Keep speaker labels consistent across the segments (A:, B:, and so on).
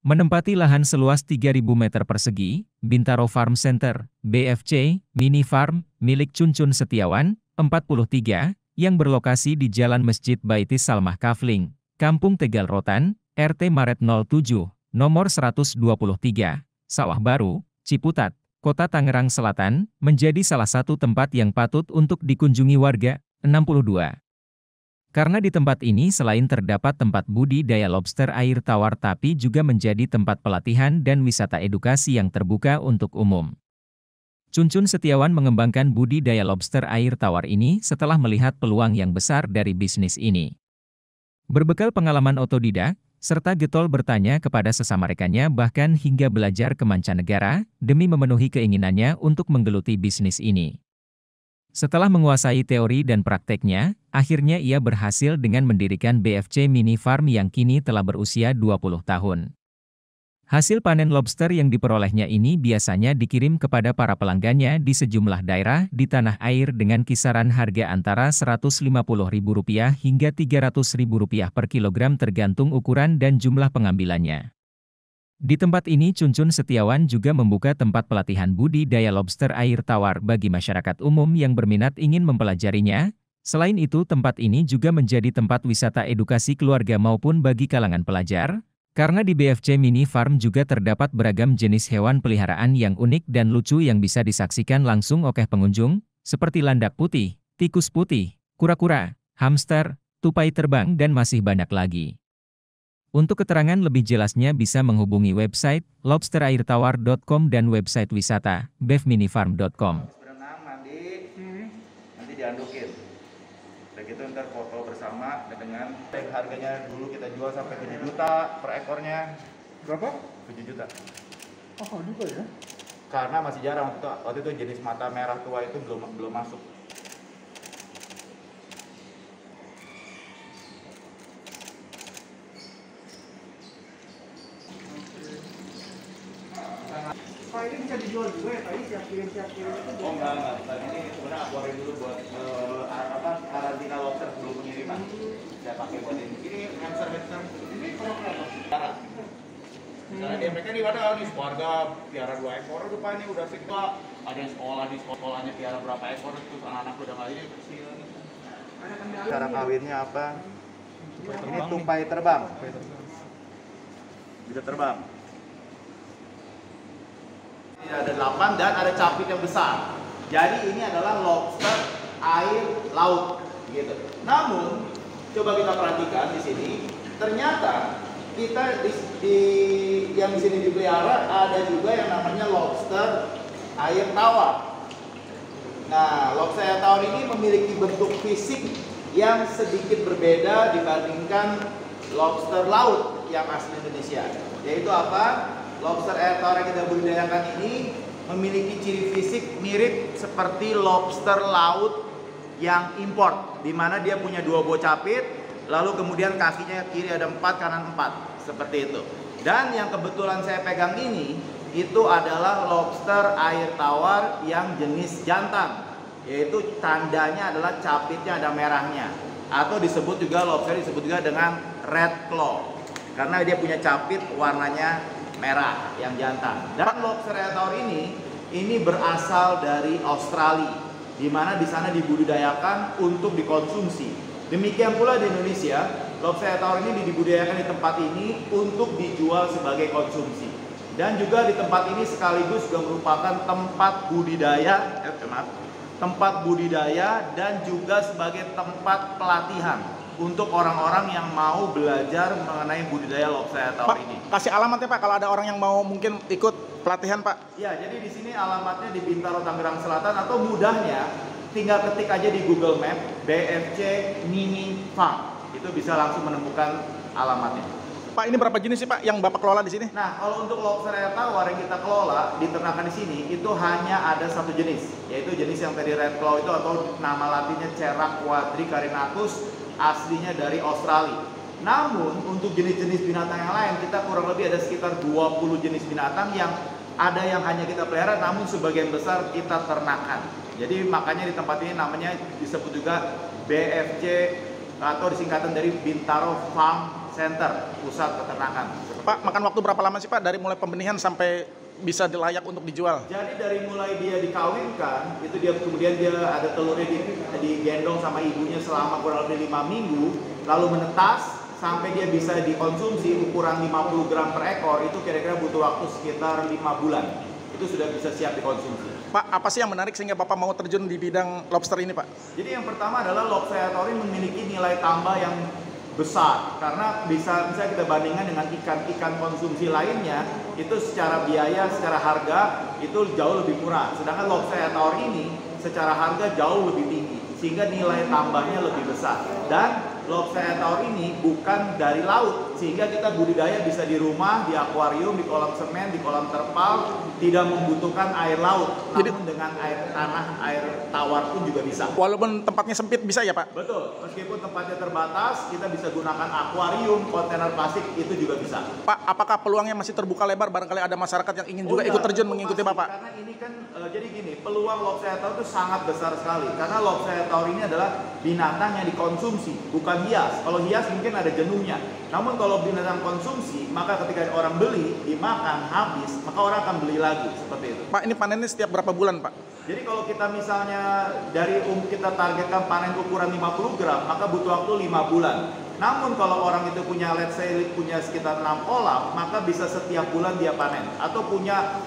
A: Menempati lahan seluas 3.000 meter persegi, Bintaro Farm Center, BFC, Mini Farm, milik Cuncun Setiawan, 43, yang berlokasi di Jalan Masjid Baitis Salmah Kafling, Kampung Tegal Rotan, RT Maret 07, nomor 123, Sawah Baru, Ciputat, Kota Tangerang Selatan, menjadi salah satu tempat yang patut untuk dikunjungi warga. 62. Karena di tempat ini selain terdapat tempat budidaya lobster air tawar tapi juga menjadi tempat pelatihan dan wisata edukasi yang terbuka untuk umum. Cuncun Setiawan mengembangkan budidaya lobster air tawar ini setelah melihat peluang yang besar dari bisnis ini. Berbekal pengalaman otodidak, serta getol bertanya kepada sesama rekannya bahkan hingga belajar ke mancanegara, demi memenuhi keinginannya untuk menggeluti bisnis ini. Setelah menguasai teori dan prakteknya, akhirnya ia berhasil dengan mendirikan BFC Mini Farm yang kini telah berusia 20 tahun. Hasil panen lobster yang diperolehnya ini biasanya dikirim kepada para pelanggannya di sejumlah daerah di tanah air dengan kisaran harga antara Rp150.000 hingga Rp300.000 per kilogram tergantung ukuran dan jumlah pengambilannya. Di tempat ini Cuncun Setiawan juga membuka tempat pelatihan budidaya lobster air tawar bagi masyarakat umum yang berminat ingin mempelajarinya. Selain itu tempat ini juga menjadi tempat wisata edukasi keluarga maupun bagi kalangan pelajar, karena di BFC Mini Farm juga terdapat beragam jenis hewan peliharaan yang unik dan lucu yang bisa disaksikan langsung oleh pengunjung, seperti landak putih, tikus putih, kura-kura, hamster, tupai terbang dan masih banyak lagi. Untuk keterangan lebih jelasnya bisa menghubungi website lobsterairtawar.com dan website wisata befminifarm.com.
B: Berenang, mandi, nanti diandukin. Begitu ntar foto bersama dengan harganya dulu kita jual sampai 7 juta per ekornya.
C: Berapa?
B: 7 juta.
C: Oh juga ya?
B: Karena masih jarang waktu itu jenis mata merah tua itu belum masuk.
C: Pak ini bisa dijual juga ya Pak? Ini siap kirim itu?
B: Oh enggak. Tadi ini sebenarnya akuarium dulu buat karantina lobster sebelum pengiriman. Saya pakai buat ini. Ini hamster.
C: Ini berapa?
B: Darah. Misalnya mereka di mana nih keluarga piara 2 ekor itu Pak, ini udah sigma. Ada yang sekolah di sekolahnya piara berapa ekor terus anak-anak udah nggak ini kecil. Cara kawinnya apa? Ini tupai terbang. Bisa terbang. Ini ada 8 dan ada capit yang besar. Jadi ini adalah lobster air laut gitu. Namun coba kita perhatikan di sini, ternyata kita yang di sini dipelihara ada juga yang namanya lobster air tawar. Nah, lobster air tawar ini memiliki bentuk fisik yang sedikit berbeda dibandingkan lobster laut yang asli Indonesia. Yaitu apa? Lobster air tawar yang kita budidayakan ini memiliki ciri fisik mirip seperti lobster laut yang import, di mana dia punya 2 buah capit, lalu kemudian kakinya kiri ada 4, kanan 4, seperti itu. Dan yang kebetulan saya pegang ini, itu adalah lobster air tawar yang jenis jantan, yaitu tandanya adalah capitnya ada merahnya, atau disebut juga lobster disebut juga dengan red claw, karena dia punya capit warnanya merah yang jantan. Dan lobster air tawar ini berasal dari Australia, di mana di sana dibudidayakan untuk dikonsumsi. Demikian pula di Indonesia, lobster air tawar ini dibudidayakan di tempat ini untuk dijual sebagai konsumsi. Dan juga di tempat ini sekaligus juga merupakan tempat budidaya dan juga sebagai tempat pelatihan untuk orang-orang yang mau belajar mengenai budidaya lobster air tawar ini.
C: Kasih alamatnya Pak kalau ada orang yang mau mungkin ikut pelatihan Pak.
B: Ya, jadi di sini alamatnya di Bintaro Tangerang Selatan, atau mudahnya tinggal ketik aja di Google Map BFC Mini Farm. Itu bisa langsung menemukan alamatnya.
C: Pak, ini berapa jenis sih Pak yang Bapak kelola di sini?
B: Nah, kalau untuk lobster air tawar yang kita kelola diternakan di sini itu hanya ada 1 jenis, yaitu jenis yang tadi red claw itu, atau nama latinnya Cerrak quadricarinatus, aslinya dari Australia. Namun untuk jenis-jenis binatang yang lain kita kurang lebih ada sekitar 20 jenis binatang yang ada yang hanya kita pelihara, namun sebagian besar kita ternakan. Jadi makanya di tempat ini namanya disebut juga BFC atau disingkatan dari Bintaro Farm Center, pusat peternakan.
C: Pak, makan waktu berapa lama sih Pak dari mulai pembenihan sampai bisa layak untuk dijual?
B: Jadi dari mulai dia dikawinkan, itu dia kemudian dia ada telurnya digendong sama ibunya selama kurang lebih 5 minggu, lalu menetas sampai dia bisa dikonsumsi ukuran 50 gram per ekor, itu kira-kira butuh waktu sekitar 5 bulan. Itu sudah bisa siap dikonsumsi.
C: Pak, apa sih yang menarik sehingga Bapak mau terjun di bidang lobster ini Pak?
B: Jadi yang pertama adalah lobster tauri memiliki nilai tambah yang besar, karena bisa kita bandingkan dengan ikan-ikan konsumsi lainnya, itu secara biaya, secara harga itu jauh lebih murah. Sedangkan lobster tauri ini secara harga jauh lebih tinggi, sehingga nilai tambahnya lebih besar. Dan lobster tauri ini bukan dari laut, sehingga kita budidaya bisa di rumah, di akuarium, di kolam semen, di kolam terpal, tidak membutuhkan air laut. Namun dengan air tanah, air tawar pun juga bisa.
C: Walaupun tempatnya sempit bisa ya Pak?
B: Betul, meskipun tempatnya terbatas, kita bisa gunakan akuarium, kontainer plastik, itu juga bisa.
C: Pak, apakah peluangnya masih terbuka lebar? Barangkali ada masyarakat yang ingin juga ikut terjun mengikuti
B: pasti.
C: Bapak?
B: Karena ini kan, jadi gini, peluang lobster taur itu sangat besar sekali. Karena lobster taur ini adalah binatang yang dikonsumsi, bukan hias. Kalau hias mungkin ada jenuhnya. Namun kalau binatang konsumsi, maka ketika orang beli, dimakan, habis, maka orang akan beli lagi, seperti itu.
C: Pak, ini panennya setiap berapa bulan Pak?
B: Jadi kalau kita misalnya dari kita targetkan panen ukuran 50 gram, maka butuh waktu 5 bulan. Namun kalau orang itu punya, let's say, punya sekitar 6 kolam, maka bisa setiap bulan dia panen. Atau punya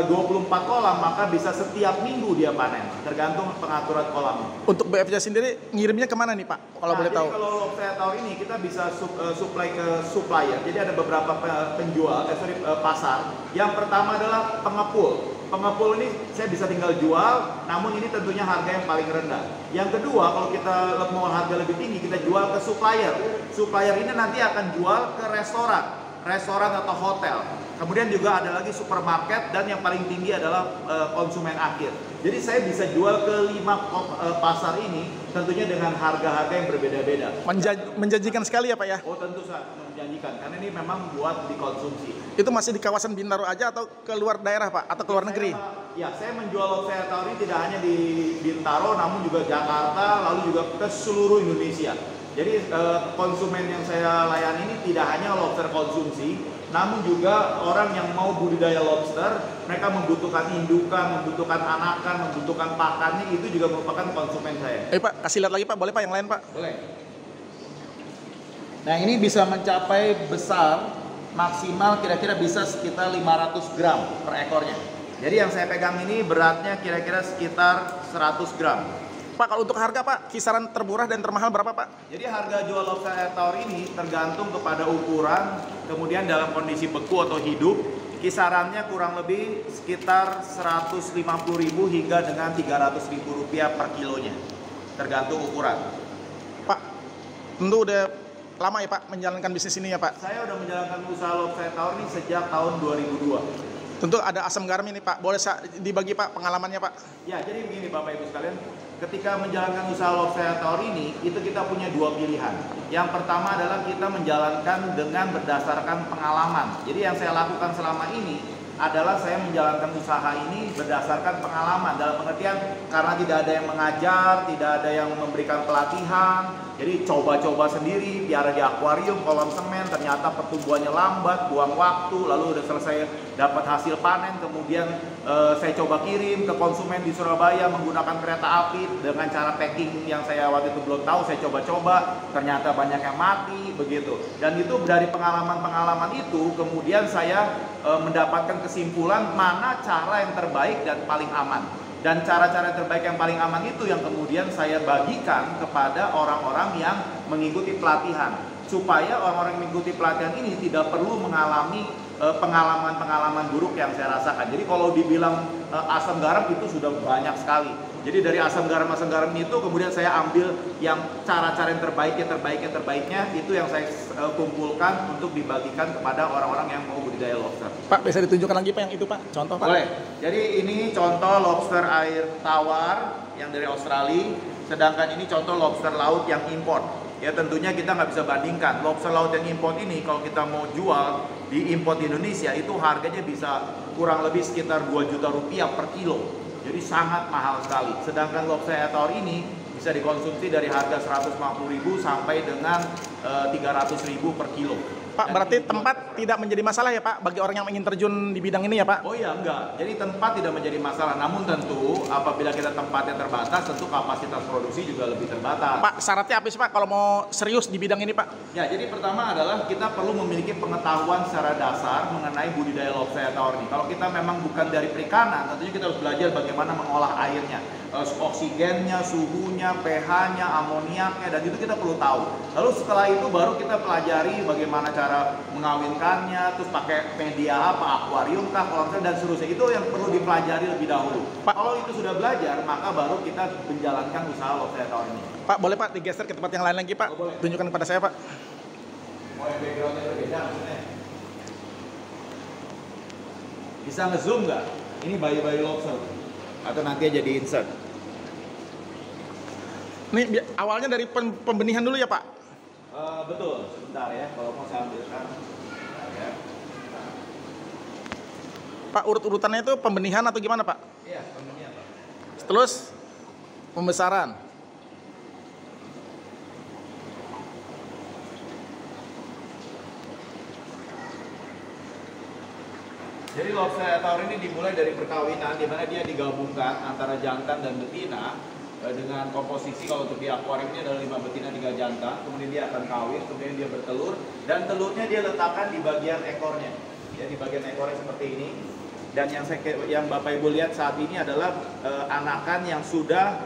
B: 24 kolam, maka bisa setiap minggu dia panen. Tergantung pengaturan kolamnya.
C: Untuk BFJ sendiri ngirimnya kemana nih Pak? Kalau boleh tahu.
B: Jadi kalau lobster taur ini kita bisa supply ke supplier. Jadi ada beberapa penjual, pasar. Yang pertama adalah pengepul. Pengepul ini saya bisa tinggal jual, namun ini tentunya harga yang paling rendah. Yang kedua, kalau kita mau harga lebih tinggi, kita jual ke supplier. Supplier ini nanti akan jual ke restoran atau hotel. Kemudian juga ada lagi supermarket, dan yang paling tinggi adalah konsumen akhir. Jadi saya bisa jual ke 5 pasar ini, tentunya dengan harga-harga yang berbeda-beda.
C: Menjanjikan sekali ya Pak ya?
B: Oh tentu sangat menjanjikan, karena ini memang buat dikonsumsi.
C: Itu masih di kawasan Bintaro aja atau ke luar daerah Pak? Atau ke luar negeri?
B: Ya, saya menjual lobster taur ini tidak hanya di Bintaro, namun juga Jakarta, lalu juga ke seluruh Indonesia. Jadi konsumen yang saya layani ini tidak hanya lobster konsumsi, namun juga orang yang mau budidaya lobster, mereka membutuhkan indukan, membutuhkan anakan, membutuhkan pakannya, itu juga merupakan konsumen saya.
C: Pak, kasih lihat lagi Pak, boleh Pak yang lain Pak?
B: Boleh. Nah ini bisa mencapai besar, maksimal kira-kira bisa sekitar 500 gram per ekornya. Jadi yang saya pegang ini beratnya kira-kira sekitar 100 gram.
C: Pak, kalau untuk harga Pak, kisaran termurah dan termahal berapa Pak?
B: Jadi harga jual lobster taur ini tergantung kepada ukuran, kemudian dalam kondisi beku atau hidup, kisarannya kurang lebih sekitar 150.000 hingga dengan 300.000 rupiah per kilonya, tergantung ukuran.
C: Pak, tentu udah lama ya Pak menjalankan bisnis ini ya Pak?
B: Saya udah menjalankan usaha lobster taur ini sejak tahun 2002.
C: Tentu ada asam garam ini Pak, boleh dibagi Pak pengalamannya Pak?
B: Ya, jadi begini Bapak Ibu sekalian, ketika menjalankan usaha lobster taur ini, itu kita punya 2 pilihan. Yang pertama adalah kita menjalankan dengan berdasarkan pengalaman. Jadi yang saya lakukan selama ini adalah saya menjalankan usaha ini berdasarkan pengalaman, dalam pengertian karena tidak ada yang mengajar, tidak ada yang memberikan pelatihan, jadi coba-coba sendiri, piara di akuarium, kolam semen, ternyata pertumbuhannya lambat, buang waktu, lalu udah selesai dapat hasil panen, kemudian saya coba kirim ke konsumen di Surabaya menggunakan kereta api dengan cara packing yang saya waktu itu belum tahu, saya coba-coba, ternyata banyak yang mati, begitu. Dan itu dari pengalaman-pengalaman itu, kemudian saya mendapatkan kesimpulan mana cara yang terbaik dan paling aman. Dan cara-cara terbaik yang paling aman itu yang kemudian saya bagikan kepada orang-orang yang mengikuti pelatihan, supaya orang-orang yang mengikuti pelatihan ini tidak perlu mengalami pengalaman-pengalaman buruk yang saya rasakan. Jadi kalau dibilang asam garam itu sudah banyak sekali. Jadi dari asam garam itu kemudian saya ambil yang cara-cara yang terbaiknya itu yang saya kumpulkan untuk dibagikan kepada orang-orang yang mau budidaya lobster.
C: Pak, bisa ditunjukkan lagi Pak yang itu Pak? Contoh Pak?
B: Boleh. Jadi ini contoh lobster air tawar yang dari Australia, sedangkan ini contoh lobster laut yang import. Ya tentunya kita nggak bisa bandingkan. Lobster laut yang import ini kalau kita mau jual di import di Indonesia itu harganya bisa kurang lebih sekitar 2 juta rupiah per kilo. Jadi sangat mahal sekali. Sedangkan lobster taur ini bisa bisa dikonsumsi dari harga 150.000 sampai dengan 300.000 per kilo.
C: Pak, berarti tempat tidak menjadi masalah ya Pak bagi orang yang ingin terjun di bidang ini ya Pak?
B: Oh iya, enggak. Jadi tempat tidak menjadi masalah. Namun tentu apabila kita tempatnya terbatas, tentu kapasitas produksi juga lebih terbatas.
C: Pak, syaratnya apa sih Pak kalau mau serius di bidang ini Pak?
B: Ya, jadi pertama adalah kita perlu memiliki pengetahuan secara dasar mengenai budidaya lobster tawar ini. Kalau kita memang bukan dari perikanan, tentunya kita harus belajar bagaimana mengolah airnya, oksigennya, suhunya, pH-nya, amoniaknya, dan itu kita perlu tahu. Lalu setelah itu baru kita pelajari bagaimana cara mengawinkannya, terus pakai media apa, akuarium kah, kolam dan seterusnya. Itu yang perlu dipelajari lebih dahulu.
C: Pak,
B: kalau itu sudah belajar, maka baru kita menjalankan usaha lobster tawar ini.
C: Pak, boleh Pak digeser ke tempat yang lain lagi Pak?
B: Oh, boleh.
C: Tunjukkan kepada saya Pak.
B: Mau yang backgroundnya berbeda maksudnya? Bisa nge-zoom nggak? Ini bayi-bayi lobster. Atau nanti jadi insert.
C: Ini awalnya dari pembenihan dulu ya Pak?
B: Betul, sebentar ya. Kalau mau saya ambilkan. Ya.
C: Pak, urut-urutannya itu pembenihan atau gimana Pak?
B: Iya, pembenihan Pak.
C: Terus pembesaran.
B: Jadi lobster tawar ini dimulai dari perkawinan, di mana dia digabungkan antara jantan dan betina dengan komposisi. Kalau untuk di akuarium ini adalah 5 betina 3 jantan, kemudian dia akan kawin, kemudian dia bertelur, dan telurnya dia letakkan di bagian ekornya, ya di bagian ekornya seperti ini. Dan yang Bapak Ibu lihat saat ini adalah anakan yang sudah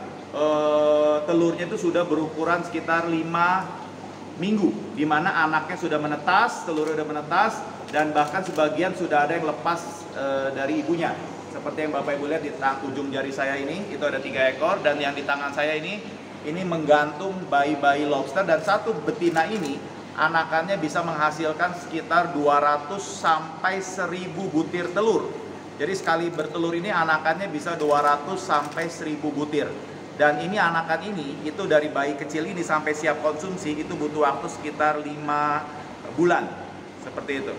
B: telurnya itu sudah berukuran sekitar 5 minggu, di mana anaknya sudah menetas, telurnya sudah menetas, dan bahkan sebagian sudah ada yang lepas dari ibunya. Seperti yang Bapak Ibu lihat di ujung jari saya ini, itu ada 3 ekor, dan yang di tangan saya ini menggantung bayi-bayi lobster, dan satu betina ini anakannya bisa menghasilkan sekitar 200 sampai 1000 butir telur. Jadi sekali bertelur ini anakannya bisa 200 sampai 1000 butir. Dan ini anakan ini, itu dari bayi kecil ini sampai siap konsumsi, itu butuh waktu sekitar 5 bulan. Seperti itu.